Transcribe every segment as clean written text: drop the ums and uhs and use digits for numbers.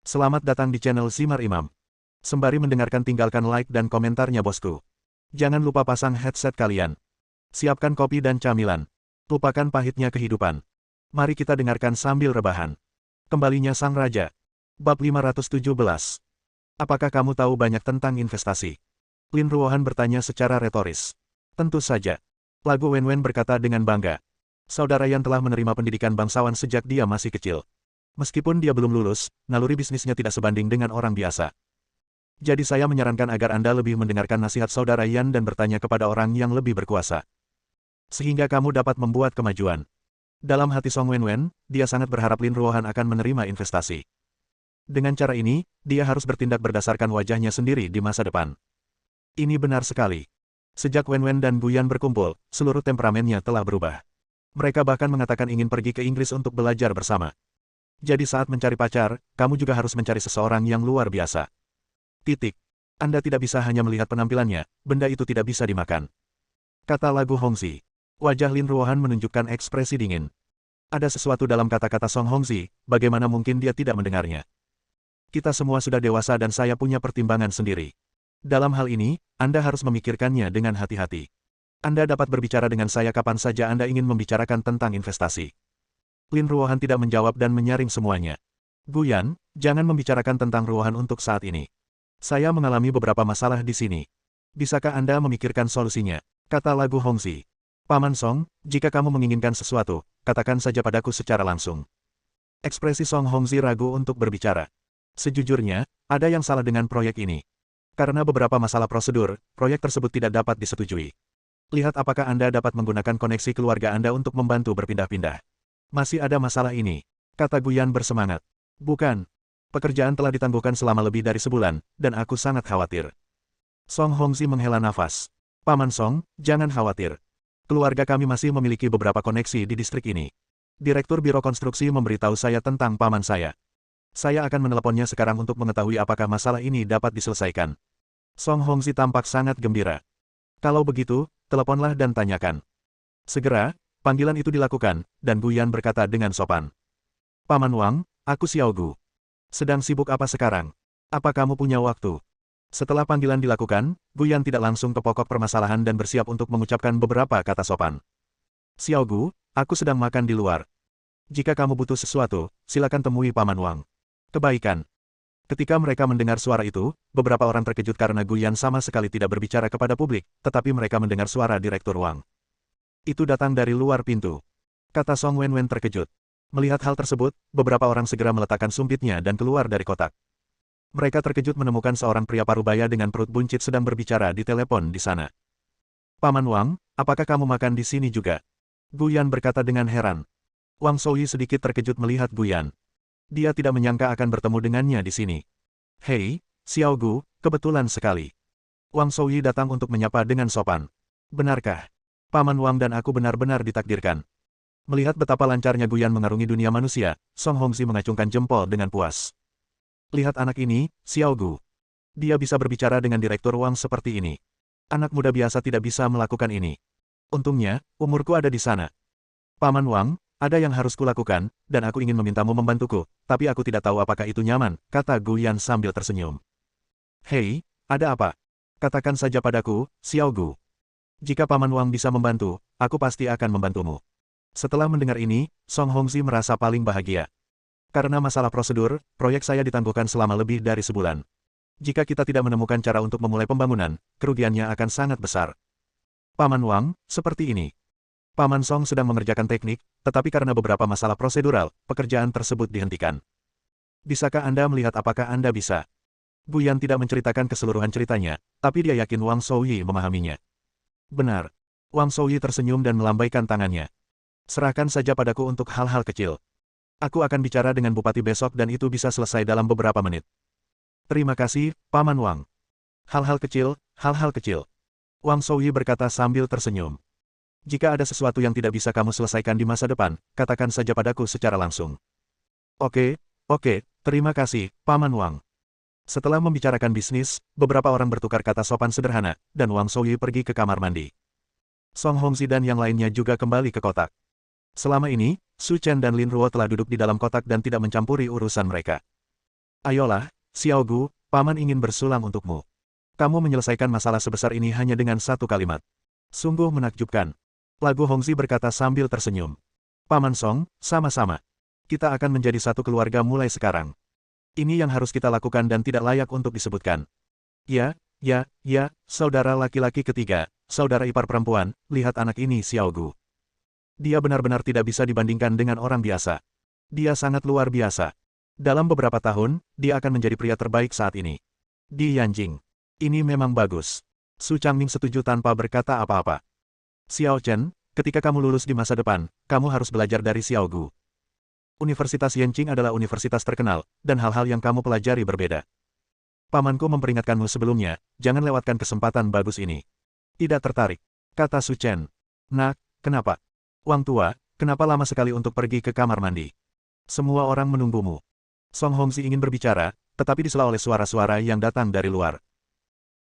Selamat datang di channel Simar Imam. Sembari mendengarkan tinggalkan like dan komentarnya bosku. Jangan lupa pasang headset kalian. Siapkan kopi dan camilan. Lupakan pahitnya kehidupan. Mari kita dengarkan sambil rebahan. Kembalinya Sang Raja. Bab 517. Apakah kamu tahu banyak tentang investasi? Lin Ruohan bertanya secara retoris. Tentu saja. Lagu Wenwen berkata dengan bangga. Saudara Yan telah menerima pendidikan bangsawan sejak dia masih kecil. Meskipun dia belum lulus, naluri bisnisnya tidak sebanding dengan orang biasa. Jadi saya menyarankan agar Anda lebih mendengarkan nasihat saudara Yan dan bertanya kepada orang yang lebih berkuasa. Sehingga kamu dapat membuat kemajuan. Dalam hati Song Wenwen, dia sangat berharap Lin Ruohan akan menerima investasi. Dengan cara ini, dia harus bertindak berdasarkan wajahnya sendiri di masa depan. Ini benar sekali. Sejak Wenwen dan Guyan berkumpul, seluruh temperamennya telah berubah. Mereka bahkan mengatakan ingin pergi ke Inggris untuk belajar bersama. Jadi saat mencari pacar, kamu juga harus mencari seseorang yang luar biasa. Titik. Anda tidak bisa hanya melihat penampilannya, benda itu tidak bisa dimakan. Kata lagu Hongxi. Wajah Lin Ruohan menunjukkan ekspresi dingin. Ada sesuatu dalam kata-kata Song Hongxi, bagaimana mungkin dia tidak mendengarnya. Kita semua sudah dewasa dan saya punya pertimbangan sendiri. Dalam hal ini, Anda harus memikirkannya dengan hati-hati. Anda dapat berbicara dengan saya kapan saja Anda ingin membicarakan tentang investasi. Lin Ruohan tidak menjawab dan menyaring semuanya. Guyan, jangan membicarakan tentang Ruohan untuk saat ini. Saya mengalami beberapa masalah di sini. Bisakah Anda memikirkan solusinya? Kata lagu Hongxi. Paman Song, jika kamu menginginkan sesuatu, katakan saja padaku secara langsung. Ekspresi Song Hongxi ragu untuk berbicara. Sejujurnya, ada yang salah dengan proyek ini. Karena beberapa masalah prosedur, proyek tersebut tidak dapat disetujui. Lihat apakah Anda dapat menggunakan koneksi keluarga Anda untuk membantu berpindah-pindah. Masih ada masalah ini, kata Guyan bersemangat. Bukan. Pekerjaan telah ditangguhkan selama lebih dari sebulan, dan aku sangat khawatir. Song Hongxi menghela nafas. Paman Song, jangan khawatir. Keluarga kami masih memiliki beberapa koneksi di distrik ini. Direktur Biro Konstruksi memberitahu saya tentang paman saya. Saya akan meneleponnya sekarang untuk mengetahui apakah masalah ini dapat diselesaikan. Song Hongxi tampak sangat gembira. Kalau begitu, teleponlah dan tanyakan. Segera. Panggilan itu dilakukan, dan Guyan berkata dengan sopan. Paman Wang, aku Xiao Gu. Sedang sibuk apa sekarang? Apa kamu punya waktu? Setelah panggilan dilakukan, Guyan tidak langsung ke pokok permasalahan dan bersiap untuk mengucapkan beberapa kata sopan. Xiao Gu, aku sedang makan di luar. Jika kamu butuh sesuatu, silakan temui Paman Wang. Kebaikan. Ketika mereka mendengar suara itu, beberapa orang terkejut karena Guyan sama sekali tidak berbicara kepada publik, tetapi mereka mendengar suara Direktur Wang. Itu datang dari luar pintu. Kata Song Wenwen terkejut. Melihat hal tersebut, beberapa orang segera meletakkan sumpitnya dan keluar dari kotak. Mereka terkejut menemukan seorang pria parubaya dengan perut buncit sedang berbicara di telepon di sana. Paman Wang, apakah kamu makan di sini juga? Guyan berkata dengan heran. Wang Souyi sedikit terkejut melihat Guyan. Dia tidak menyangka akan bertemu dengannya di sini. Hei, Xiao Gu, kebetulan sekali. Wang Souyi datang untuk menyapa dengan sopan. Benarkah? Paman Wang dan aku benar-benar ditakdirkan. Melihat betapa lancarnya Guyan mengarungi dunia manusia, Song Hongxi mengacungkan jempol dengan puas. Lihat anak ini, Xiao Gu. Dia bisa berbicara dengan Direktur Wang seperti ini. Anak muda biasa tidak bisa melakukan ini. Untungnya, umurku ada di sana. Paman Wang, ada yang harus kulakukan, dan aku ingin memintamu membantuku, tapi aku tidak tahu apakah itu nyaman, kata Guyan sambil tersenyum. Hei, ada apa? Katakan saja padaku, Xiao Gu. Jika Paman Wang bisa membantu, aku pasti akan membantumu. Setelah mendengar ini, Song Hongxi merasa paling bahagia. Karena masalah prosedur, proyek saya ditangguhkan selama lebih dari sebulan. Jika kita tidak menemukan cara untuk memulai pembangunan, kerugiannya akan sangat besar. Paman Wang, seperti ini. Paman Song sedang mengerjakan teknik, tetapi karena beberapa masalah prosedural, pekerjaan tersebut dihentikan. Bisakah Anda melihat apakah Anda bisa? Guyan tidak menceritakan keseluruhan ceritanya, tapi dia yakin Wang Souyi memahaminya. Benar. Wang Souyi tersenyum dan melambaikan tangannya. Serahkan saja padaku untuk hal-hal kecil. Aku akan bicara dengan Bupati besok dan itu bisa selesai dalam beberapa menit. Terima kasih, Paman Wang. Hal-hal kecil, hal-hal kecil. Wang Souyi berkata sambil tersenyum. Jika ada sesuatu yang tidak bisa kamu selesaikan di masa depan, katakan saja padaku secara langsung. Oke, terima kasih, Paman Wang. Setelah membicarakan bisnis, beberapa orang bertukar kata sopan sederhana, dan Wang Souyi pergi ke kamar mandi. Song Hongxi dan yang lainnya juga kembali ke kotak. Selama ini, Su Chen dan Lin Ruo telah duduk di dalam kotak dan tidak mencampuri urusan mereka. Ayolah, Xiao Gu, paman ingin bersulang untukmu. Kamu menyelesaikan masalah sebesar ini hanya dengan satu kalimat. Sungguh menakjubkan. Lagu Hongzi berkata sambil tersenyum. Paman Song, sama-sama. Kita akan menjadi satu keluarga mulai sekarang. Ini yang harus kita lakukan dan tidak layak untuk disebutkan. Ya, saudara laki-laki ketiga, saudara ipar perempuan, lihat anak ini Xiao Gu. Dia benar-benar tidak bisa dibandingkan dengan orang biasa. Dia sangat luar biasa. Dalam beberapa tahun, dia akan menjadi pria terbaik saat ini. Di Yanjing. Ini memang bagus. Su Changming setuju tanpa berkata apa-apa. Xiao Chen, ketika kamu lulus di masa depan, kamu harus belajar dari Xiao Gu. Universitas Yanqing adalah universitas terkenal, dan hal-hal yang kamu pelajari berbeda. Pamanku memperingatkanmu sebelumnya, jangan lewatkan kesempatan bagus ini. Tidak tertarik, kata Su Chen. Nak, kenapa? Wang tua, kenapa lama sekali untuk pergi ke kamar mandi? Semua orang menunggumu. Song Hongzi ingin berbicara, tetapi disela oleh suara-suara yang datang dari luar.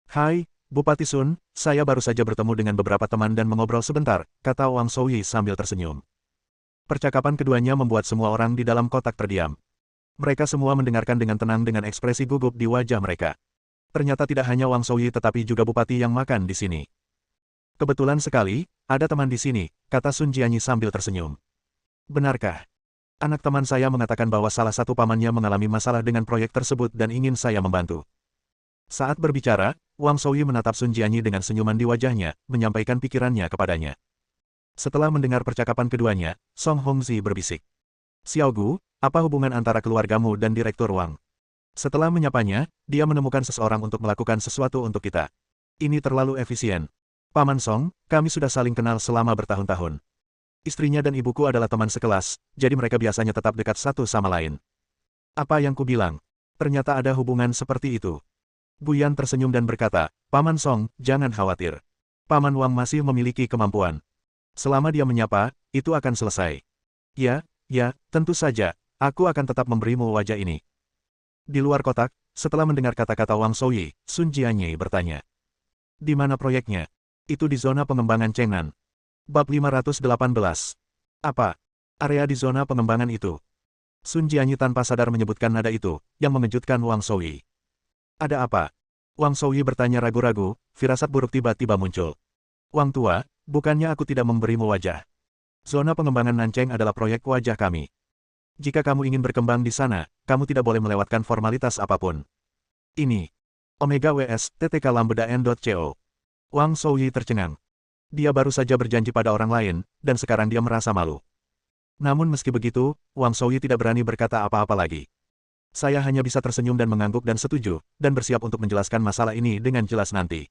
Hai, Bupati Sun, saya baru saja bertemu dengan beberapa teman dan mengobrol sebentar, kata Wang Souyi sambil tersenyum. Percakapan keduanya membuat semua orang di dalam kotak terdiam. Mereka semua mendengarkan dengan tenang dengan ekspresi gugup di wajah mereka. Ternyata tidak hanya Wang Souyi tetapi juga Bupati yang makan di sini. Kebetulan sekali, ada teman di sini, kata Sun Jianyi sambil tersenyum. Benarkah? Anak teman saya mengatakan bahwa salah satu pamannya mengalami masalah dengan proyek tersebut dan ingin saya membantu. Saat berbicara, Wang Souyi menatap Sun Jianyi dengan senyuman di wajahnya, menyampaikan pikirannya kepadanya. Setelah mendengar percakapan keduanya, Song Hongzi berbisik. Xiao Gu, apa hubungan antara keluargamu dan Direktur Wang? Setelah menyapanya, dia menemukan seseorang untuk melakukan sesuatu untuk kita. Ini terlalu efisien. Paman Song, kami sudah saling kenal selama bertahun-tahun. Istrinya dan ibuku adalah teman sekelas, jadi mereka biasanya tetap dekat satu sama lain. Apa yang kubilang? Ternyata ada hubungan seperti itu. Guyan tersenyum dan berkata, Paman Song, jangan khawatir. Paman Wang masih memiliki kemampuan. Selama dia menyapa, itu akan selesai. Ya, tentu saja, aku akan tetap memberimu wajah ini. Di luar kotak, setelah mendengar kata-kata Wang Souyi, Sun Jianyi bertanya. Di mana proyeknya? Itu di zona pengembangan Chengnan. Bab 518. Apa? Area di zona pengembangan itu. Sun Jianyi tanpa sadar menyebutkan nada itu, yang mengejutkan Wang Souyi. Ada apa? Wang Souyi bertanya ragu-ragu, firasat buruk tiba-tiba muncul. Wang tua, bukannya aku tidak memberimu wajah. Zona pengembangan Nancheng adalah proyek wajah kami. Jika kamu ingin berkembang di sana, kamu tidak boleh melewatkan formalitas apapun. Ini. Omega WS, TTK Lambda-N.Co. Wang Souyi tercengang. Dia baru saja berjanji pada orang lain, dan sekarang dia merasa malu. Namun meski begitu, Wang Souyi tidak berani berkata apa-apa lagi. Saya hanya bisa tersenyum dan mengangguk dan setuju, dan bersiap untuk menjelaskan masalah ini dengan jelas nanti.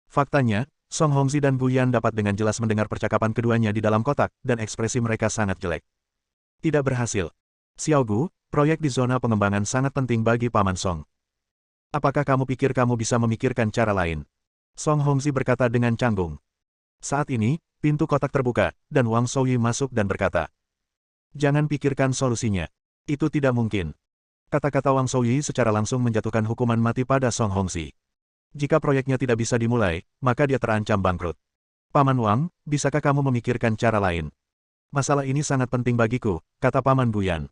Faktanya, Song Hongzi dan Guyan dapat dengan jelas mendengar percakapan keduanya di dalam kotak, dan ekspresi mereka sangat jelek. Tidak berhasil. Xiao Gu, proyek di zona pengembangan sangat penting bagi Paman Song. Apakah kamu pikir kamu bisa memikirkan cara lain? Song Hongzi berkata dengan canggung. Saat ini, pintu kotak terbuka, dan Wang Souyi masuk dan berkata. Jangan pikirkan solusinya. Itu tidak mungkin. Kata-kata Wang Souyi secara langsung menjatuhkan hukuman mati pada Song Hongzi. Jika proyeknya tidak bisa dimulai, maka dia terancam bangkrut. Paman Wang, bisakah kamu memikirkan cara lain? Masalah ini sangat penting bagiku, kata Paman Guyan.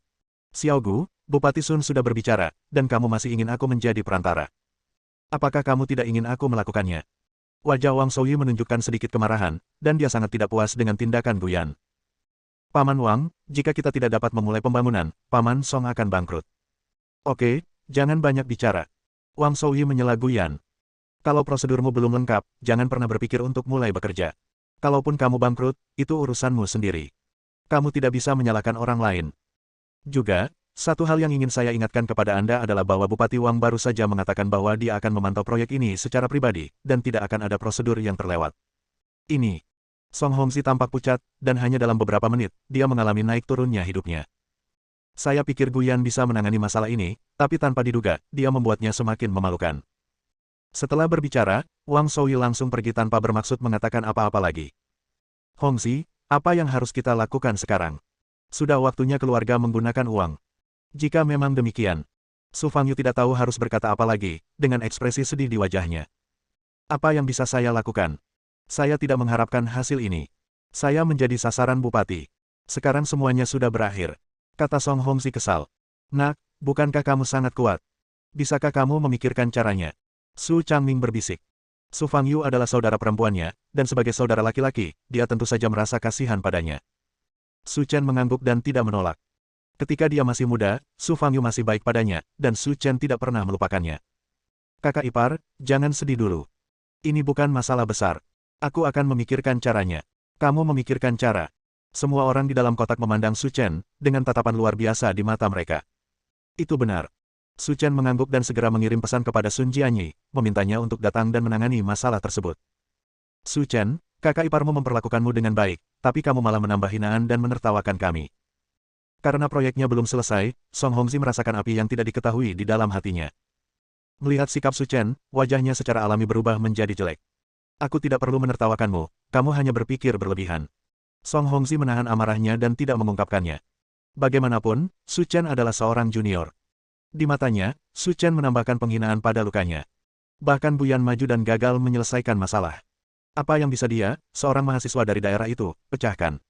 Xiao Gu, Bupati Sun sudah berbicara, dan kamu masih ingin aku menjadi perantara. Apakah kamu tidak ingin aku melakukannya? Wajah Wang Souyi menunjukkan sedikit kemarahan, dan dia sangat tidak puas dengan tindakan Guyan. Paman Wang, jika kita tidak dapat memulai pembangunan, Paman Song akan bangkrut. Oke, jangan banyak bicara. Wang Souyi menyela Guyan. Kalau prosedurmu belum lengkap, jangan pernah berpikir untuk mulai bekerja. Kalaupun kamu bangkrut, itu urusanmu sendiri. Kamu tidak bisa menyalahkan orang lain. Juga, satu hal yang ingin saya ingatkan kepada Anda adalah bahwa Bupati Wang baru saja mengatakan bahwa dia akan memantau proyek ini secara pribadi, dan tidak akan ada prosedur yang terlewat. Ini. Song Hongzi tampak pucat, dan hanya dalam beberapa menit, dia mengalami naik turunnya hidupnya. Saya pikir Guyan bisa menangani masalah ini, tapi tanpa diduga, dia membuatnya semakin memalukan. Setelah berbicara, Wang Souyi langsung pergi tanpa bermaksud mengatakan apa-apa lagi. Hongzi, apa yang harus kita lakukan sekarang? Sudah waktunya keluarga menggunakan uang. Jika memang demikian, Su Fangyu tidak tahu harus berkata apa lagi, dengan ekspresi sedih di wajahnya. Apa yang bisa saya lakukan? Saya tidak mengharapkan hasil ini. Saya menjadi sasaran bupati. Sekarang semuanya sudah berakhir. Kata Song Hongzi kesal. Nak, Bukankah kamu sangat kuat? Bisakah kamu memikirkan caranya? Su Changming berbisik. Su Fangyu adalah saudara perempuannya, dan sebagai saudara laki-laki, dia tentu saja merasa kasihan padanya. Su Chen mengangguk dan tidak menolak. Ketika dia masih muda, Su Fangyu masih baik padanya, dan Su Chen tidak pernah melupakannya. Kakak ipar, jangan sedih dulu. Ini bukan masalah besar. Aku akan memikirkan caranya. Kamu memikirkan cara. Semua orang di dalam kotak memandang Su Chen, dengan tatapan luar biasa di mata mereka. Itu benar. Su Chen mengangguk dan segera mengirim pesan kepada Sun Jianyi, memintanya untuk datang dan menangani masalah tersebut. Su Chen, kakak iparmu memperlakukanmu dengan baik, tapi kamu malah menambah hinaan dan menertawakan kami. Karena proyeknya belum selesai, Song Hongxi merasakan api yang tidak diketahui di dalam hatinya. Melihat sikap Su Chen, wajahnya secara alami berubah menjadi jelek. Aku tidak perlu menertawakanmu, kamu hanya berpikir berlebihan. Song Hongxi menahan amarahnya dan tidak mengungkapkannya. Bagaimanapun, Su Chen adalah seorang junior. Di matanya, Su Chen menambahkan penghinaan pada lukanya. Bahkan Buyan maju dan gagal menyelesaikan masalah. Apa yang bisa dia, seorang mahasiswa dari daerah itu, pecahkan?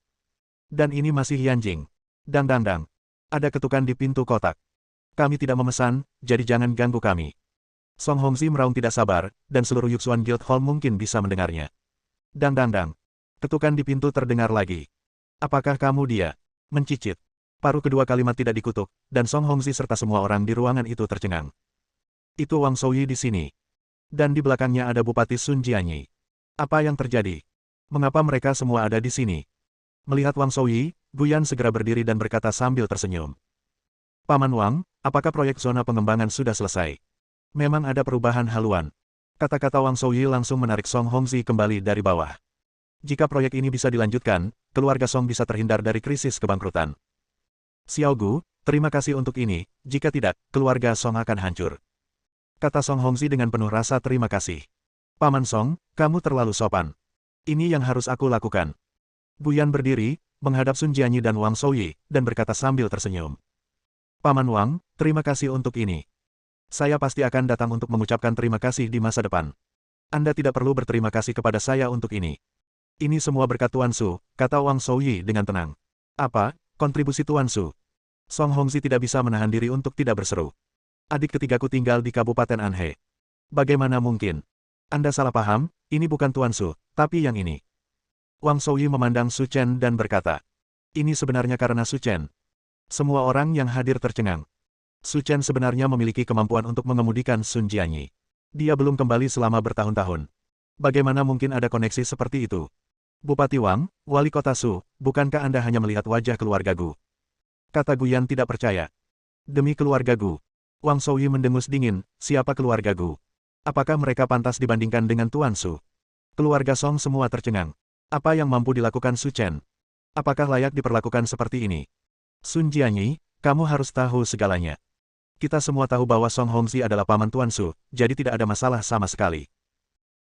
Dan ini masih Yanjing. Dang dang dang. Ada ketukan di pintu kotak. Kami tidak memesan, jadi jangan ganggu kami. Song Hongxi meraung tidak sabar, dan seluruh Yuxuan Guild Hall mungkin bisa mendengarnya. Dang dang dang. Ketukan di pintu terdengar lagi. Apakah kamu dia? Mencicit. Paruh kedua kalimat tidak dikutuk, dan Song Hongxi serta semua orang di ruangan itu tercengang. Itu Wang Souyi di sini. Dan di belakangnya ada Bupati Sun Jianyi. Apa yang terjadi? Mengapa mereka semua ada di sini? Melihat Wang Souyi, Guyan segera berdiri dan berkata sambil tersenyum. Paman Wang, apakah proyek zona pengembangan sudah selesai? Memang ada perubahan haluan. Kata-kata Wang Souyi langsung menarik Song Hongxi kembali dari bawah. Jika proyek ini bisa dilanjutkan, keluarga Song bisa terhindar dari krisis kebangkrutan. Xiao Gu, terima kasih untuk ini, jika tidak, keluarga Song akan hancur. Kata Song Hongxi dengan penuh rasa terima kasih. Paman Song, kamu terlalu sopan. Ini yang harus aku lakukan. Guyan berdiri, menghadap Sun Jianyi dan Wang Souyi, dan berkata sambil tersenyum. Paman Wang, terima kasih untuk ini. Saya pasti akan datang untuk mengucapkan terima kasih di masa depan. Anda tidak perlu berterima kasih kepada saya untuk ini. Ini semua berkat Tuan Su, kata Wang Souyi dengan tenang. Apa, kontribusi Tuan Su? Song Hongxi tidak bisa menahan diri untuk tidak berseru. Adik ketigaku tinggal di Kabupaten Anhe. Bagaimana mungkin? Anda salah paham, ini bukan Tuan Su, tapi yang ini. Wang Souyi memandang Su Chen dan berkata, ini sebenarnya karena Su Chen. Semua orang yang hadir tercengang. Su Chen sebenarnya memiliki kemampuan untuk mengemudikan Sun Jianyi. Dia belum kembali selama bertahun-tahun. Bagaimana mungkin ada koneksi seperti itu? Bupati Wang, Wali Kota Su, bukankah Anda hanya melihat wajah keluarga Gu? Kata Guyan tidak percaya. Demi keluarga Gu. Wang Souyi mendengus dingin, siapa keluarga Gu? Apakah mereka pantas dibandingkan dengan Tuan Su? Keluarga Song semua tercengang. Apa yang mampu dilakukan Su Chen? Apakah layak diperlakukan seperti ini? Sun Jianyi, kamu harus tahu segalanya. Kita semua tahu bahwa Song Hongxi adalah paman Tuan Su, jadi tidak ada masalah sama sekali.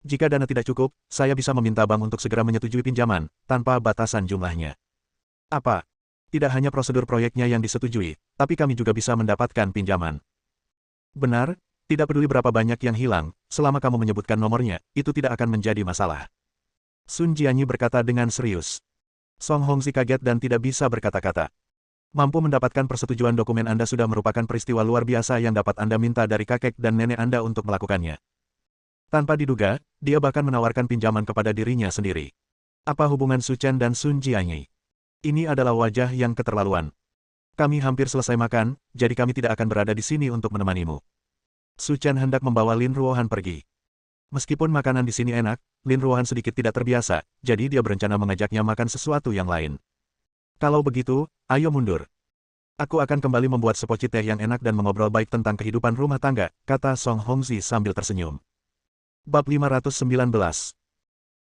Jika dana tidak cukup, saya bisa meminta bank untuk segera menyetujui pinjaman, tanpa batasan jumlahnya. Apa? Tidak hanya prosedur proyeknya yang disetujui, tapi kami juga bisa mendapatkan pinjaman. Benar, tidak peduli berapa banyak yang hilang, selama kamu menyebutkan nomornya, itu tidak akan menjadi masalah. Sun Jianyi berkata dengan serius. Song Hongxi kaget dan tidak bisa berkata-kata. Mampu mendapatkan persetujuan dokumen Anda sudah merupakan peristiwa luar biasa yang dapat Anda minta dari kakek dan nenek Anda untuk melakukannya. Tanpa diduga, dia bahkan menawarkan pinjaman kepada dirinya sendiri. Apa hubungan Su Chen dan Sun Jianyi? Ini adalah wajah yang keterlaluan. Kami hampir selesai makan, jadi kami tidak akan berada di sini untuk menemanimu. Su Chen hendak membawa Lin Ruohan pergi. Meskipun makanan di sini enak, Lin Ruohan sedikit tidak terbiasa, jadi dia berencana mengajaknya makan sesuatu yang lain. Kalau begitu, ayo mundur. Aku akan kembali membuat sepoci teh yang enak dan mengobrol baik tentang kehidupan rumah tangga, kata Song Hongxi sambil tersenyum. Bab 519.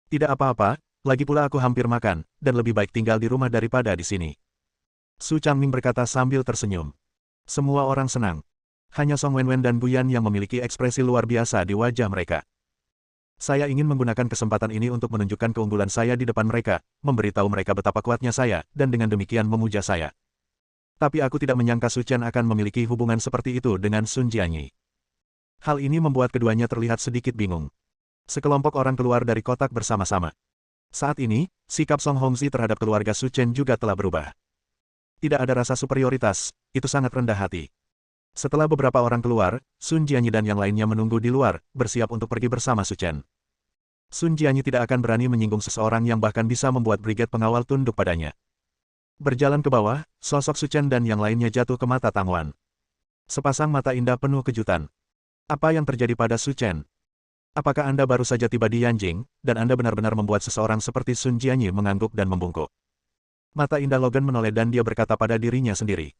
Tidak apa-apa, lagi pula aku hampir makan, dan lebih baik tinggal di rumah daripada di sini. Su Changming berkata sambil tersenyum. Semua orang senang. Hanya Song Wenwen dan Guyan yang memiliki ekspresi luar biasa di wajah mereka. Saya ingin menggunakan kesempatan ini untuk menunjukkan keunggulan saya di depan mereka, memberitahu mereka betapa kuatnya saya, dan dengan demikian memuja saya. Tapi aku tidak menyangka Su Chen akan memiliki hubungan seperti itu dengan Sun Jianyi. Hal ini membuat keduanya terlihat sedikit bingung. Sekelompok orang keluar dari kotak bersama-sama. Saat ini, sikap Song Hongxi terhadap keluarga Su Chen juga telah berubah. Tidak ada rasa superioritas, itu sangat rendah hati. Setelah beberapa orang keluar, Sun Jianyi dan yang lainnya menunggu di luar, bersiap untuk pergi bersama Su Chen. Sun Jianyi tidak akan berani menyinggung seseorang yang bahkan bisa membuat brigade pengawal tunduk padanya. Berjalan ke bawah, sosok Su Chen dan yang lainnya jatuh ke mata Tang Wan. Sepasang mata indah penuh kejutan. Apa yang terjadi pada Su Chen? Apakah Anda baru saja tiba di Yanjing, dan Anda benar-benar membuat seseorang seperti Sun Jianyi mengangguk dan membungkuk? Mata indah Logan menoleh dan dia berkata pada dirinya sendiri.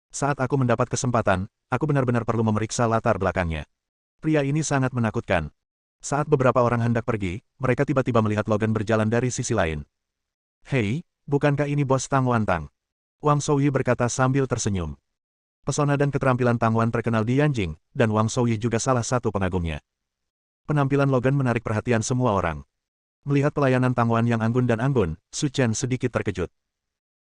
Saat aku mendapat kesempatan, aku benar-benar perlu memeriksa latar belakangnya. Pria ini sangat menakutkan. Saat beberapa orang hendak pergi, mereka tiba-tiba melihat Logan berjalan dari sisi lain. Hei, bukankah ini bos Tang Wan Tang? Wang Shouyi berkata sambil tersenyum. Pesona dan keterampilan Tang Wan terkenal di Yanjing, dan Wang Shouyi juga salah satu pengagumnya. Penampilan Logan menarik perhatian semua orang. Melihat pelayanan Tang Wan yang anggun dan anggun, Su Chen sedikit terkejut.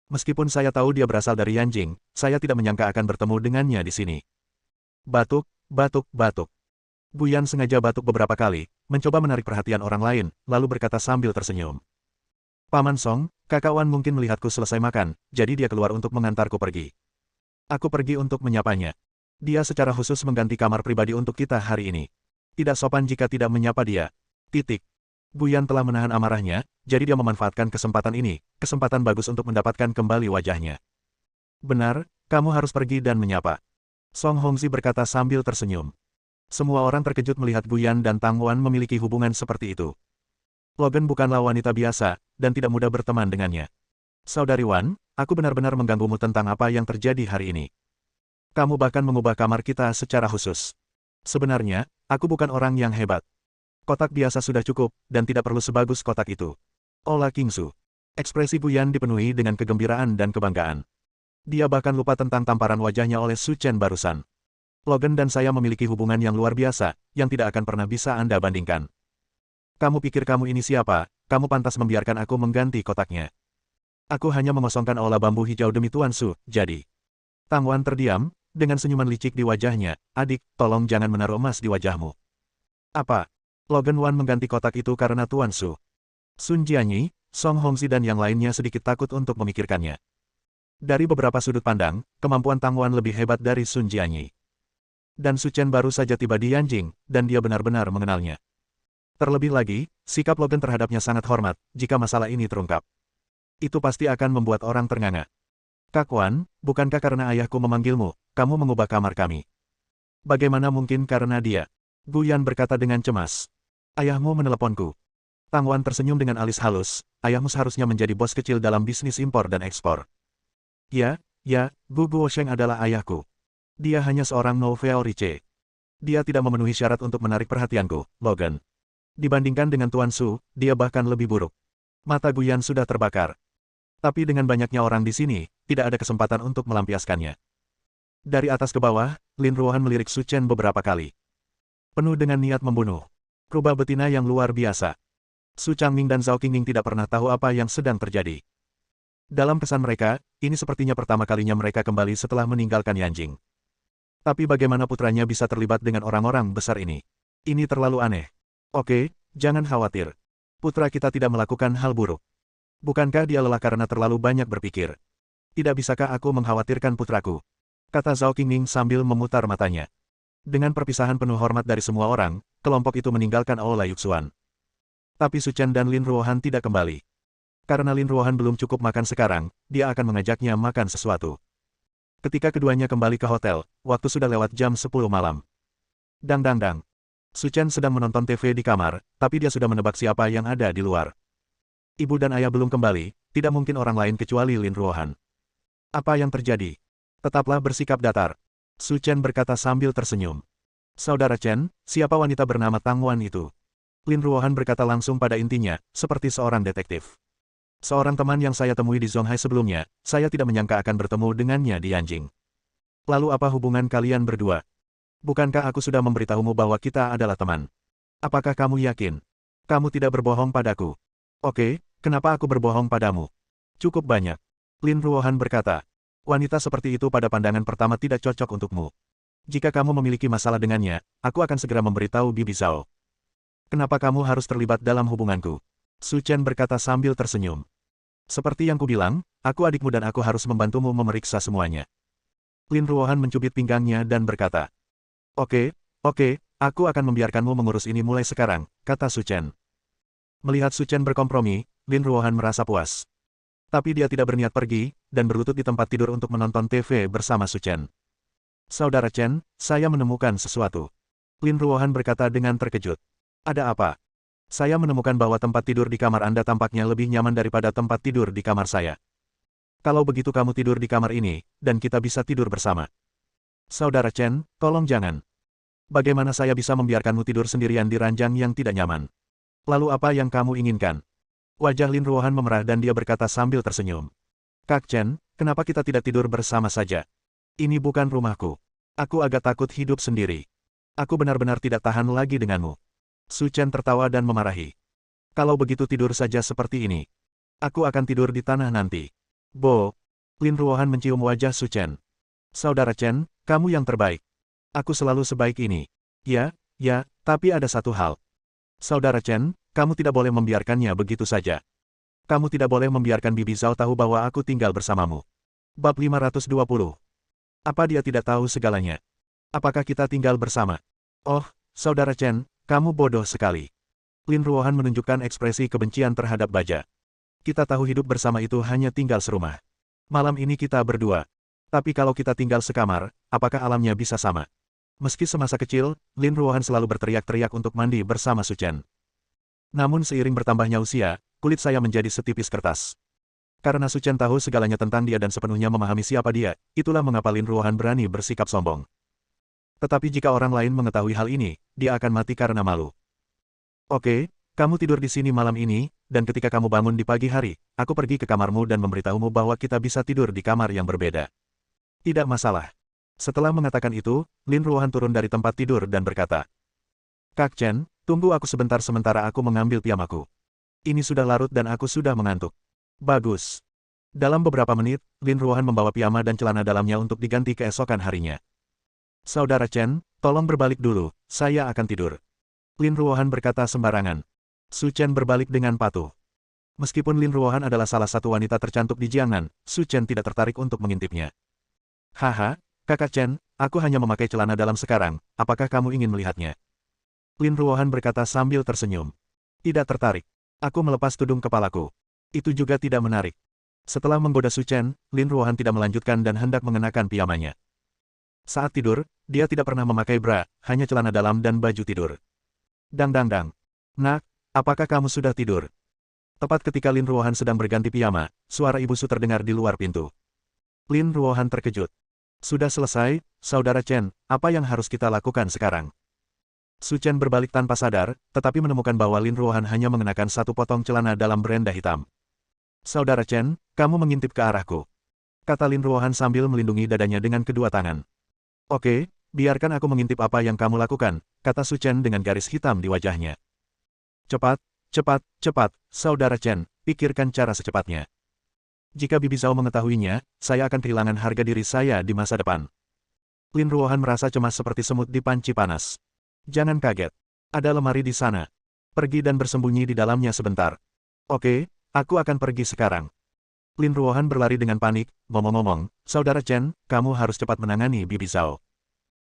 Meskipun saya tahu dia berasal dari Yanjing, saya tidak menyangka akan bertemu dengannya di sini. Batuk, batuk, batuk. Guyan sengaja batuk beberapa kali, mencoba menarik perhatian orang lain, lalu berkata sambil tersenyum. Paman Song, kakak Wan mungkin melihatku selesai makan, jadi dia keluar untuk mengantarku pergi. Aku pergi untuk menyapanya. Dia secara khusus mengganti kamar pribadi untuk kita hari ini. Tidak sopan jika tidak menyapa dia. Titik. Guyan telah menahan amarahnya, jadi dia memanfaatkan kesempatan ini, kesempatan bagus untuk mendapatkan kembali wajahnya. Benar, kamu harus pergi dan menyapa. Song Hongzi berkata sambil tersenyum. Semua orang terkejut melihat Guyan dan Tang Wan memiliki hubungan seperti itu. Logan bukanlah wanita biasa, dan tidak mudah berteman dengannya. Saudari Wan, aku benar-benar mengganggumu tentang apa yang terjadi hari ini. Kamu bahkan mengubah kamar kita secara khusus. Sebenarnya, aku bukan orang yang hebat. Kotak biasa sudah cukup, dan tidak perlu sebagus kotak itu. Ola Kingsu. Ekspresi Guyan dipenuhi dengan kegembiraan dan kebanggaan. Dia bahkan lupa tentang tamparan wajahnya oleh Su Chen barusan. Logan dan saya memiliki hubungan yang luar biasa, yang tidak akan pernah bisa Anda bandingkan. Kamu pikir kamu ini siapa? Kamu pantas membiarkan aku mengganti kotaknya. Aku hanya mengosongkan aula bambu hijau demi Tuan Su, jadi. Tang Wan terdiam, dengan senyuman licik di wajahnya. Adik, tolong jangan menaruh emas di wajahmu. Apa? Logan Wan mengganti kotak itu karena Tuan Su. Sun Jianyi, Song Hongzi dan yang lainnya sedikit takut untuk memikirkannya. Dari beberapa sudut pandang, kemampuan Tang Wan lebih hebat dari Sun Jianyi. Dan Su Chen baru saja tiba di Yanjing, dan dia benar-benar mengenalnya. Terlebih lagi, sikap Logan terhadapnya sangat hormat, jika masalah ini terungkap. Itu pasti akan membuat orang ternganga. Kak Wan, bukankah karena ayahku memanggilmu, kamu mengubah kamar kami? Bagaimana mungkin karena dia? Guyan berkata dengan cemas. Ayahmu meneleponku. Tang Wan tersenyum dengan alis halus, ayahmu seharusnya menjadi bos kecil dalam bisnis impor dan ekspor. Ya, Gu Guosheng adalah ayahku. Dia hanya seorang Nouveau Riche. Dia tidak memenuhi syarat untuk menarik perhatianku, Logan. Dibandingkan dengan Tuan Su, dia bahkan lebih buruk. Mata Guyan sudah terbakar. Tapi dengan banyaknya orang di sini, tidak ada kesempatan untuk melampiaskannya. Dari atas ke bawah, Lin Ruohan melirik Su Chen beberapa kali. Penuh dengan niat membunuh. Rubah betina yang luar biasa. Su Changming dan Zhao Qingning tidak pernah tahu apa yang sedang terjadi. Dalam kesan mereka, ini sepertinya pertama kalinya mereka kembali setelah meninggalkan Yanjing. Tapi bagaimana putranya bisa terlibat dengan orang-orang besar ini? Ini terlalu aneh. Oke, jangan khawatir. Putra kita tidak melakukan hal buruk. Bukankah dia lelah karena terlalu banyak berpikir? Tidak bisakah aku mengkhawatirkan putraku? Kata Zhao Qingning sambil memutar matanya. Dengan perpisahan penuh hormat dari semua orang, kelompok itu meninggalkan Aula Yuxuan. Tapi Su Chen dan Lin Ruohan tidak kembali. Karena Lin Ruohan belum cukup makan sekarang, dia akan mengajaknya makan sesuatu. Ketika keduanya kembali ke hotel, waktu sudah lewat jam 10 malam. Dang dang dang. Su Chen sedang menonton TV di kamar, tapi dia sudah menebak siapa yang ada di luar. Ibu dan ayah belum kembali, tidak mungkin orang lain kecuali Lin Ruohan. Apa yang terjadi? Tetaplah bersikap datar. Su Chen berkata sambil tersenyum. Saudara Chen, siapa wanita bernama Tang Wan itu? Lin Ruohan berkata langsung pada intinya, seperti seorang detektif. Seorang teman yang saya temui di Zonghai sebelumnya, saya tidak menyangka akan bertemu dengannya di Yanjing. Lalu apa hubungan kalian berdua? Bukankah aku sudah memberitahumu bahwa kita adalah teman? Apakah kamu yakin? Kamu tidak berbohong padaku. Oke, kenapa aku berbohong padamu? Cukup banyak. Lin Ruohan berkata. Wanita seperti itu pada pandangan pertama tidak cocok untukmu. Jika kamu memiliki masalah dengannya, aku akan segera memberitahu Bibi Zhao. Kenapa kamu harus terlibat dalam hubunganku? Su Chen berkata sambil tersenyum. Seperti yang kubilang, aku adikmu dan aku harus membantumu memeriksa semuanya. Lin Ruohan mencubit pinggangnya dan berkata, Oke, aku akan membiarkanmu mengurus ini mulai sekarang, kata Su Chen. Melihat Su Chen berkompromi, Lin Ruohan merasa puas. Tapi dia tidak berniat pergi, dan berlutut di tempat tidur untuk menonton TV bersama Su Chen. Saudara Chen, saya menemukan sesuatu. Lin Ruohan berkata dengan terkejut. Ada apa? Saya menemukan bahwa tempat tidur di kamar Anda tampaknya lebih nyaman daripada tempat tidur di kamar saya. Kalau begitu kamu tidur di kamar ini, dan kita bisa tidur bersama. Saudara Chen, tolong jangan. Bagaimana saya bisa membiarkanmu tidur sendirian di ranjang yang tidak nyaman? Lalu apa yang kamu inginkan? Wajah Lin Ruohan memerah dan dia berkata sambil tersenyum. Kak Chen, kenapa kita tidak tidur bersama saja? Ini bukan rumahku. Aku agak takut hidup sendiri. Aku benar-benar tidak tahan lagi denganmu. Su Chen tertawa dan memarahi. Kalau begitu tidur saja seperti ini. Aku akan tidur di tanah nanti. Bo. Lin Ruohan mencium wajah Su Chen. Saudara Chen, kamu yang terbaik. Aku selalu sebaik ini. Ya, tapi ada satu hal. Saudara Chen, kamu tidak boleh membiarkannya begitu saja. Kamu tidak boleh membiarkan Bibi Zhao tahu bahwa aku tinggal bersamamu. Bab 520. Apa dia tidak tahu segalanya? Apakah kita tinggal bersama? Oh, Saudara Chen, kamu bodoh sekali. Lin Ruohan menunjukkan ekspresi kebencian terhadap baja. Kita tahu hidup bersama itu hanya tinggal serumah. Malam ini kita berdua. Tapi kalau kita tinggal sekamar, apakah alamnya bisa sama? Meski semasa kecil, Lin Ruohan selalu berteriak-teriak untuk mandi bersama Su Chen. Namun seiring bertambahnya usia, kulit saya menjadi setipis kertas. Karena Su Chen tahu segalanya tentang dia dan sepenuhnya memahami siapa dia, itulah mengapa Lin Ruohan berani bersikap sombong. Tetapi jika orang lain mengetahui hal ini, dia akan mati karena malu. Oke, kamu tidur di sini malam ini, dan ketika kamu bangun di pagi hari, aku pergi ke kamarmu dan memberitahumu bahwa kita bisa tidur di kamar yang berbeda. Tidak masalah. Setelah mengatakan itu, Lin Ruohan turun dari tempat tidur dan berkata, Kak Chen, tunggu aku sebentar sementara aku mengambil piyamaku. Ini sudah larut dan aku sudah mengantuk. Bagus. Dalam beberapa menit, Lin Ruohan membawa piyama dan celana dalamnya untuk diganti keesokan harinya. Saudara Chen, tolong berbalik dulu, saya akan tidur. Lin Ruohan berkata sembarangan. Su Chen berbalik dengan patuh. Meskipun Lin Ruohan adalah salah satu wanita tercantik di Jiangnan, Su Chen tidak tertarik untuk mengintipnya. Haha, Kakak Chen, aku hanya memakai celana dalam sekarang, apakah kamu ingin melihatnya? Lin Ruohan berkata sambil tersenyum. Tidak tertarik. Aku melepas tudung kepalaku. Itu juga tidak menarik. Setelah menggoda Su Chen, Lin Ruohan tidak melanjutkan dan hendak mengenakan piyamanya. Saat tidur, dia tidak pernah memakai bra, hanya celana dalam dan baju tidur. Dang. Nak, apakah kamu sudah tidur? Tepat ketika Lin Ruohan sedang berganti piyama, suara Ibu Su terdengar di luar pintu. Lin Ruohan terkejut. Sudah selesai, Saudara Chen, apa yang harus kita lakukan sekarang? Su Chen berbalik tanpa sadar, tetapi menemukan bahwa Lin Ruohan hanya mengenakan satu potong celana dalam berenda hitam. Saudara Chen, kamu mengintip ke arahku. Kata Lin Ruohan sambil melindungi dadanya dengan kedua tangan. Oke, biarkan aku mengintip apa yang kamu lakukan, kata Su Chen dengan garis hitam di wajahnya. Cepat, Saudara Chen, pikirkan cara secepatnya. Jika Bibi Zhao mengetahuinya, saya akan kehilangan harga diri saya di masa depan. Lin Ruohan merasa cemas seperti semut di panci panas. Jangan kaget. Ada lemari di sana. Pergi dan bersembunyi di dalamnya sebentar. Oke, aku akan pergi sekarang. Lin Ruohan berlari dengan panik, ngomong-ngomong, Saudara Chen, kamu harus cepat menangani Bibi Zhao.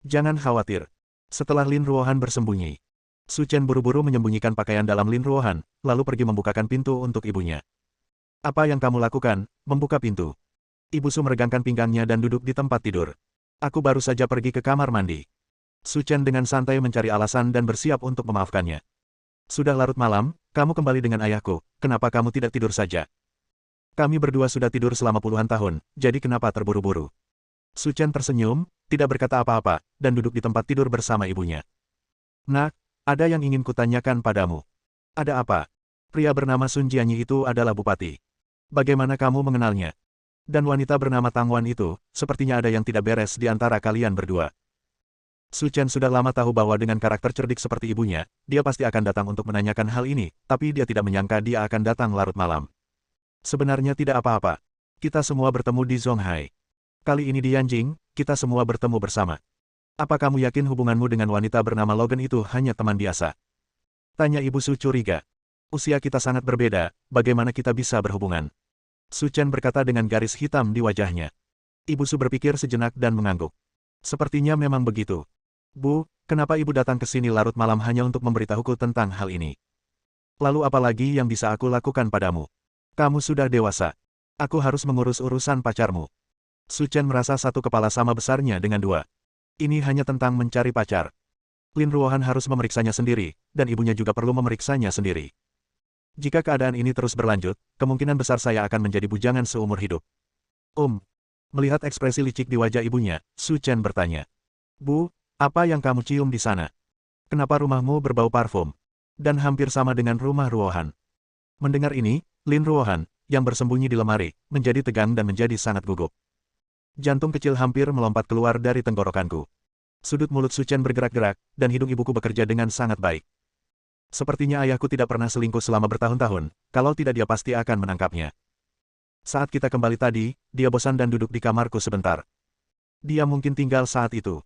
Jangan khawatir. Setelah Lin Ruohan bersembunyi, Su Chen buru-buru menyembunyikan pakaian dalam Lin Ruohan, lalu pergi membukakan pintu untuk ibunya. Apa yang kamu lakukan? Membuka pintu. Ibu Su meregangkan pinggangnya dan duduk di tempat tidur. Aku baru saja pergi ke kamar mandi. Su Chen dengan santai mencari alasan dan bersiap untuk memaafkannya. Sudah larut malam, kamu kembali dengan ayahku, kenapa kamu tidak tidur saja? Kami berdua sudah tidur selama puluhan tahun, jadi kenapa terburu-buru? Su Chen tersenyum, tidak berkata apa-apa, dan duduk di tempat tidur bersama ibunya. Nak, ada yang ingin kutanyakan padamu. Ada apa? Pria bernama Sun Jianyi itu adalah bupati. Bagaimana kamu mengenalnya? Dan wanita bernama Tang Wan itu, sepertinya ada yang tidak beres di antara kalian berdua. Su Chen sudah lama tahu bahwa dengan karakter cerdik seperti ibunya, dia pasti akan datang untuk menanyakan hal ini, tapi dia tidak menyangka dia akan datang larut malam. Sebenarnya tidak apa-apa. Kita semua bertemu di Zonghai. Kali ini di Yanjing, kita semua bertemu bersama. Apa kamu yakin hubunganmu dengan wanita bernama Logan itu hanya teman biasa? Tanya Ibu Su curiga. Usia kita sangat berbeda, bagaimana kita bisa berhubungan? Su Chen berkata dengan garis hitam di wajahnya. Ibu Su berpikir sejenak dan mengangguk. Sepertinya memang begitu. Bu, kenapa ibu datang ke sini larut malam hanya untuk memberitahuku tentang hal ini? Lalu apa lagi yang bisa aku lakukan padamu? Kamu sudah dewasa. Aku harus mengurus urusan pacarmu. Su Chen merasa satu kepala sama besarnya dengan dua. Ini hanya tentang mencari pacar. Lin Ruohan harus memeriksanya sendiri, dan ibunya juga perlu memeriksanya sendiri. Jika keadaan ini terus berlanjut, kemungkinan besar saya akan menjadi bujangan seumur hidup. Melihat ekspresi licik di wajah ibunya, Su Chen bertanya. Bu, apa yang kamu cium di sana? Kenapa rumahmu berbau parfum? Dan hampir sama dengan rumah Ruohan. Mendengar ini, Lin Ruohan, yang bersembunyi di lemari, menjadi tegang dan menjadi sangat gugup. Jantung kecil hampir melompat keluar dari tenggorokanku. Sudut mulut Su Chen bergerak-gerak, dan hidung ibuku bekerja dengan sangat baik. Sepertinya ayahku tidak pernah selingkuh selama bertahun-tahun, kalau tidak dia pasti akan menangkapnya. Saat kita kembali tadi, dia bosan dan duduk di kamarku sebentar. Dia mungkin tinggal saat itu.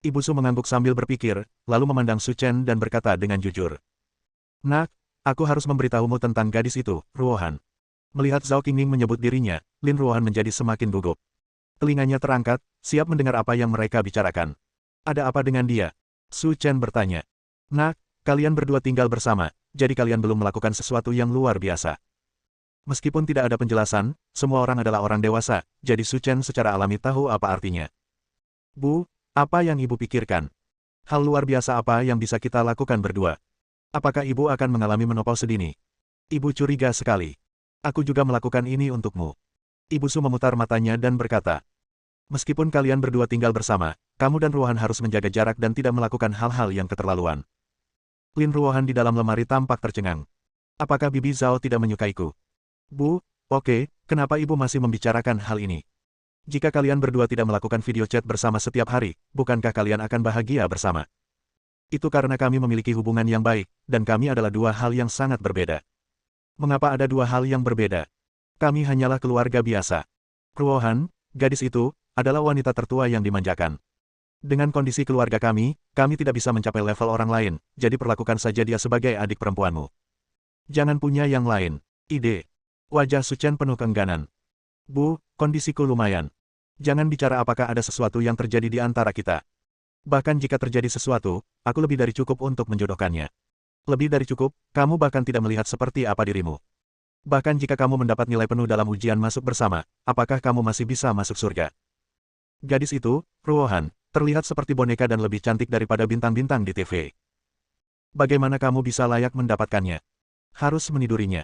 Ibu Su mengangguk sambil berpikir, lalu memandang Su Chen dan berkata dengan jujur. Nak, aku harus memberitahumu tentang gadis itu, Ruohan. Melihat Zhao Qingning menyebut dirinya, Lin Ruohan menjadi semakin gugup. Telinganya terangkat, siap mendengar apa yang mereka bicarakan. Ada apa dengan dia? Su Chen bertanya. Nak, kalian berdua tinggal bersama, jadi kalian belum melakukan sesuatu yang luar biasa. Meskipun tidak ada penjelasan, semua orang adalah orang dewasa, jadi Su Chen secara alami tahu apa artinya. Bu, apa yang ibu pikirkan? Hal luar biasa apa yang bisa kita lakukan berdua? Apakah ibu akan mengalami menopause dini? Ibu curiga sekali. Aku juga melakukan ini untukmu. Ibu Su memutar matanya dan berkata. Meskipun kalian berdua tinggal bersama, kamu dan Ruohan harus menjaga jarak dan tidak melakukan hal-hal yang keterlaluan. Lin Ruohan di dalam lemari tampak tercengang. Apakah Bibi Zhao tidak menyukaiku? Bu, oke, kenapa ibu masih membicarakan hal ini? Jika kalian berdua tidak melakukan video chat bersama setiap hari, bukankah kalian akan bahagia bersama? Itu karena kami memiliki hubungan yang baik, dan kami adalah dua hal yang sangat berbeda. Mengapa ada dua hal yang berbeda? Kami hanyalah keluarga biasa. Ruohan, gadis itu, adalah wanita tertua yang dimanjakan. Dengan kondisi keluarga kami tidak bisa mencapai level orang lain, jadi perlakukan saja dia sebagai adik perempuanmu. Jangan punya yang lain. Ide. Wajah Su Chen penuh keengganan. Bu, kondisiku lumayan. Jangan bicara apakah ada sesuatu yang terjadi di antara kita. Bahkan jika terjadi sesuatu, aku lebih dari cukup untuk menjodohkannya. Lebih dari cukup, kamu bahkan tidak melihat seperti apa dirimu. Bahkan jika kamu mendapat nilai penuh dalam ujian masuk bersama, apakah kamu masih bisa masuk surga? Gadis itu, Ruohan, terlihat seperti boneka dan lebih cantik daripada bintang-bintang di TV. Bagaimana kamu bisa layak mendapatkannya? Harus menidurinya.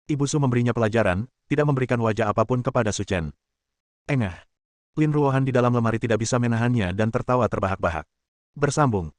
Ibu Su memberinya pelajaran, tidak memberikan wajah apapun kepada Su Chen. Engah. Lin Ruohan di dalam lemari tidak bisa menahannya dan tertawa terbahak-bahak. Bersambung.